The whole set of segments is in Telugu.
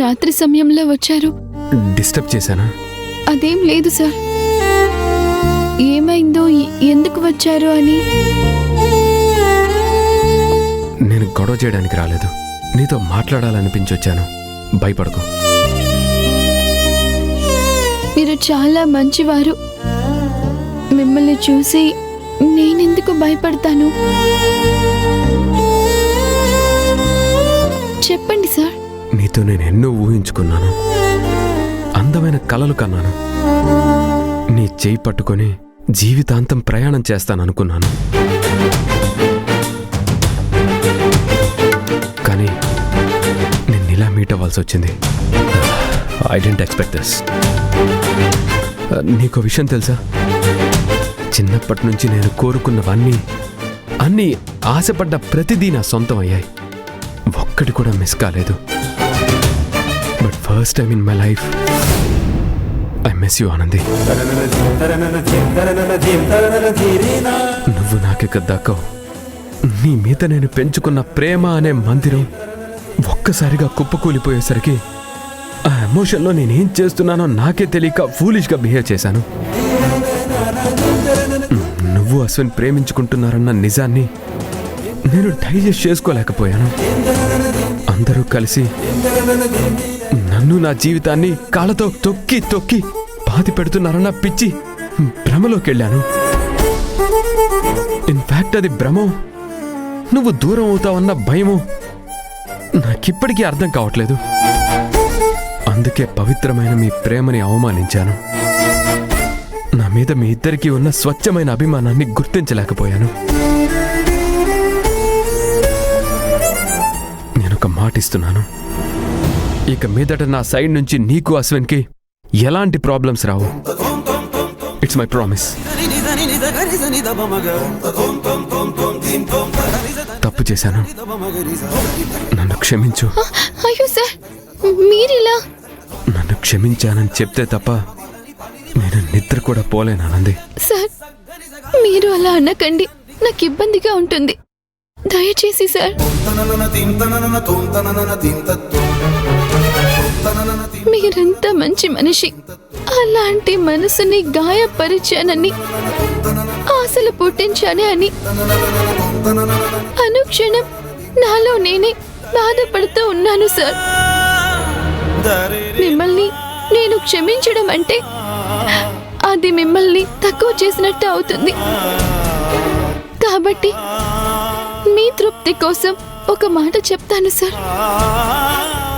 రాత్రి సమయంలో వచ్చారు. డిస్టర్బ్ చేశానా? అదేం లేదు సార్. ఏమైందో, ఎందుకు వచ్చారు అని. నేను గొడవ చేయడానికి రాలేదు, నీతో మాట్లాడాలనిపించొచ్చాను. భయపడకు. మీరు చాలా మంచివారు. మిమ్మల్ని చూసి నేనెందుకు భయపడతాను? చెప్పండి సార్. నీతో నేను ఎన్నో ఊహించుకున్నాను, అందమైన కలలు కన్నాను. నీ చేయి పట్టుకొని జీవితాంతం ప్రయాణం చేస్తాననుకున్నాను. కానీ నిన్నిలా మీట్ అవ్వాల్సి వచ్చింది. I didn't expect this. నీకో విషయం తెలుసా? చిన్నప్పటి నుంచి నేను కోరుకున్నవన్నీ, అన్నీ ఆశపడ్డ ప్రతిదీ నా సొంతం అయ్యాయి. ఒక్కటి కూడా మిస్ కాలేదు. But first time in my life I miss you Anandi. నువ్వు నాకిక దక్కవు. నీ మీద నేను పెంచుకున్న ప్రేమ అనే మందిరం ఒక్కసారిగా కుప్పకూలిపోయేసరికి ఆ ఎమోషన్లో నేనేం చేస్తున్నానో నాకే తెలియక ఫూలిష్గా బిహేవ్ చేశాను. నువ్వు అశ్విన్ ప్రేమించుకుంటున్నారన్న నిజాన్ని నేను డైజెస్ట్ చేసుకోలేకపోయాను. అందరూ కలిసి నన్ను, నా జీవితాన్ని కాళ్ళతో తొక్కి తొక్కి బాధ పెడుతున్నారన్న పిచ్చి భ్రమలోకి వెళ్ళాను. ఇన్ఫాక్ట్ అది భ్రమో, నువ్వు దూరం అవుతావన్న భయమో నాకిప్పటికీ అర్థం కావట్లేదు. అందుకే పవిత్రమైన మీ ప్రేమని అవమానించాను. నా మీద మీ ఇద్దరికీ ఉన్న స్వచ్ఛమైన అభిమానాన్ని గుర్తించలేకపోయాను. నేనొక మాటిస్తున్నాను, ఇక మీదట నా సైడ్ నుంచి నీకు అశ్విన్కి ఎలాంటి problems Rao. It's my promise. తప్పు చేశాను, నన్ను క్షమించు. అయ్యో సార్, మీరిలా. నన్ను క్షమించానని చెప్తే తప్ప నేను నిద్ర కూడా పోలేను ఆనంది. సార్, మీరు అలా అనకండి, నాకు ఇబ్బందిగా ఉంటుంది. దయచేసి సార్. మీరంత మంచి మనిషి. అలాంటి మనసుని గాయపరిచానని, ఆశలు పుట్టించానే అని అనుక్షణం నాలో నేనే బాధపడుతూ ఉన్నాను సార్. మిమ్మల్ని నేను క్షమించడం అంటే అది మిమ్మల్ని తక్కువ చేసినట్టు అవుతుంది. కాబట్టి మీ తృప్తి కోసం ఒక మాట చెప్తాను సార్.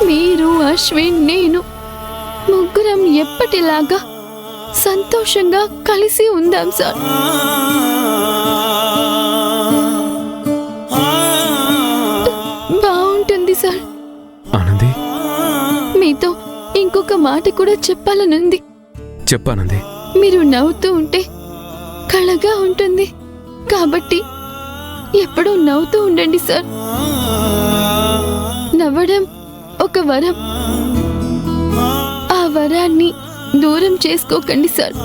మీరు, అశ్విన్, నేను ముగ్గురం ఎప్పటిలాగా సంతోషంగా కలిసి ఉందాం సార్. బాగుంటుంది సార్. ఆనంది, మీతో ఇంకొక మాట కూడా చెప్పాలనుంది. చెప్పానంది. మీరు నవ్వుతూ ఉంటే కళగా ఉంటుంది. కాబట్టి ఎప్పుడూ నవ్వుతూ ఉండండి సార్. నవ్వడం ఒక వరం. ఆ వరాన్ని దూరం చేసుకోకండి సార్.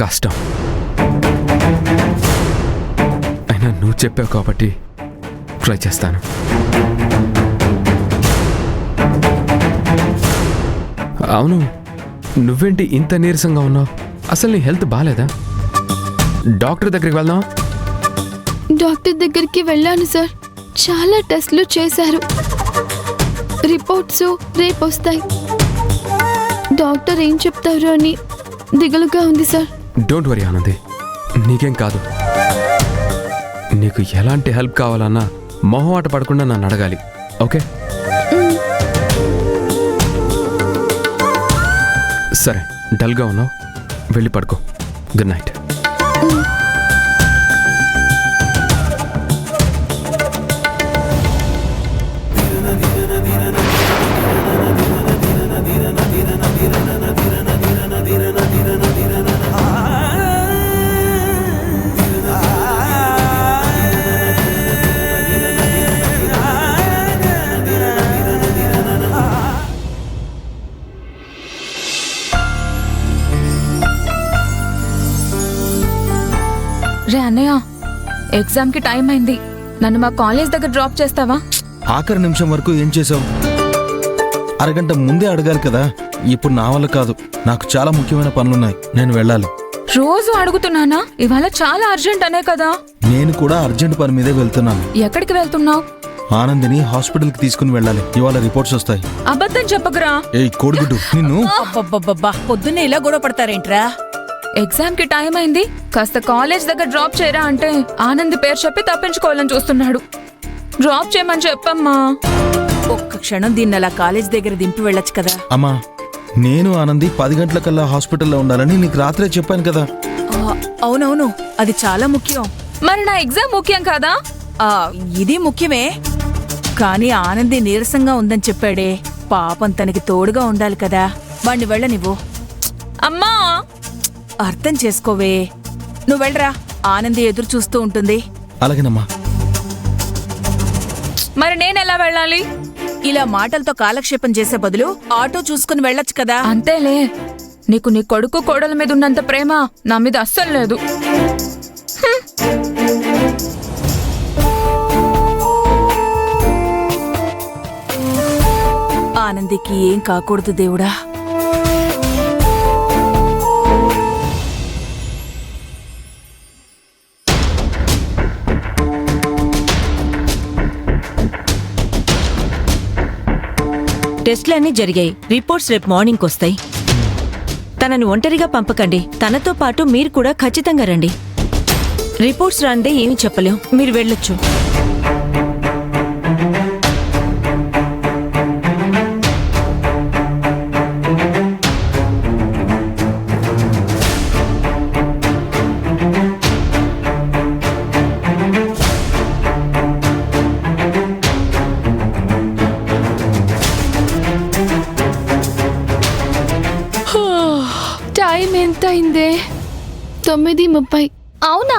కష్టం. అయినా నువ్వు చెప్పావు కాబట్టి ట్రై చేస్తాను. అవును, నువ్వేంటి ఇంత నీరసంగా ఉన్నావు? అసలు నీ హెల్త్ బాగాలేదా? డాక్టర్ దగ్గరికి వెళ్దాం. డాక్టర్ దగ్గరికి వెళ్ళాను సార్. చాలా టెస్ట్లు చేశారు. రిపోర్ట్స్ రేపు వస్తాయి. డాక్టర్ ఏం చెప్తారో అని దిగులుగా ఉంది సార్. డోంట్ వరీ ఆనంది, నీకేం కాదు. నీకు ఎలాంటి హెల్ప్ కావాలన్నా మొహమాట పడకుండా నన్ను అడగాలి, ఓకే? సరే, డల్గా ఉన్నావు, వెళ్ళి పడుకో. Good night. రే అన్నయ్య, ఎగ్జామ్కి టైం అయింది. నన్ను మా కాలేజ్ దగ్గర డ్రాప్ చేస్తావా? ఆఖరి నిమిషం వరకు ఏం చేసావు? అరగంట ముందే అడగాలి కదా. ఇప్పుడు నా వల్ల కాదు, నాకు చాలా ముఖ్యమైన పనులున్నాయి, నేను వెళ్ళాలి. రోజు అడుగుతున్నానా? ఇవాళ చాలా అర్జెంట్ అనే కదా. నేను కూడా అర్జెంట్ పని మీదే వెళ్తున్నాను. ఎక్కడికి వెళ్తున్నావు? ఆనందిని హాస్పిటల్కి తీసుకుని వెళ్ళాలి, ఇవాళ రిపోర్ట్స్ వస్తాయి. అబద్ధం చెప్పకురా. ఏయ్ కోడిగుడ్డు, నిన్ను. అబ్బబ్బబ్బబ్బా, పొద్దున్నే ఇలా గొడవ పడతారేంట్రా? ఎగ్జామ్ కి టైం అయింది, కాస్త కాలేజ్ దగ్గర డ్రాప్ చేయరా అంటే ఆనంద్ పేరు చెప్పి తప్పించుకోవాలని చూస్తున్నాడు. డ్రాప్ చేయమని చెప్పమ్మా. ఒక్క క్షణం దీన్ని అలా కాలేజ్ దగ్గర దింపి వెళ్ళొచ్చు కదా. అమ్మా, నేను ఆనంది 10 గంటలకల్లా హాస్పిటల్లో ఉండాలని నీకు రాత్రే చెప్పాను కదా. అవునవును, అది చాలా ముఖ్యం. మరి నా ఎగ్జామ్ ముఖ్యం కాదా? ఆ ఇది ముఖ్యమే, కానీ ఆనంది నీరసంగా ఉందని చెప్పాడే, పాపం తనకి తోడుగా ఉండాలి కదా. వాణ్ణి వెళ్ళనివ్వు. అమ్మా, అర్థం చేసుకోవే. నువ్వు వెళ్ళరా, ఆనంది ఎదురు చూస్తూ ఉంటుంది. అలాగేనమ్మా. మరి నేనెలా వెళ్ళాలి? ఇలా మాటలతో కాలక్షేపం చేసే బదులు ఆటో చూసుకుని వెళ్ళొచ్చు కదా. అంతేలే, నీకు నీ కొడుకు కోడల మీద ఉన్నంత ప్రేమ నా మీద అస్సలు లేదు. ఆనందికి ఏం కాకూడదు దేవుడా. టెస్ట్లన్నీ జరిగాయి, రిపోర్ట్స్ రేపు మార్నింగ్ వస్తాయి. తనని ఒంటరిగా పంపకండి, తనతో పాటు మీరు కూడా ఖచ్చితంగా రండి. రిపోర్ట్స్ రాందే ఏమీ చెప్పలేం, మీరు వెళ్ళొచ్చు. టైం ఎంత అయిందే? 9:30. అవునా?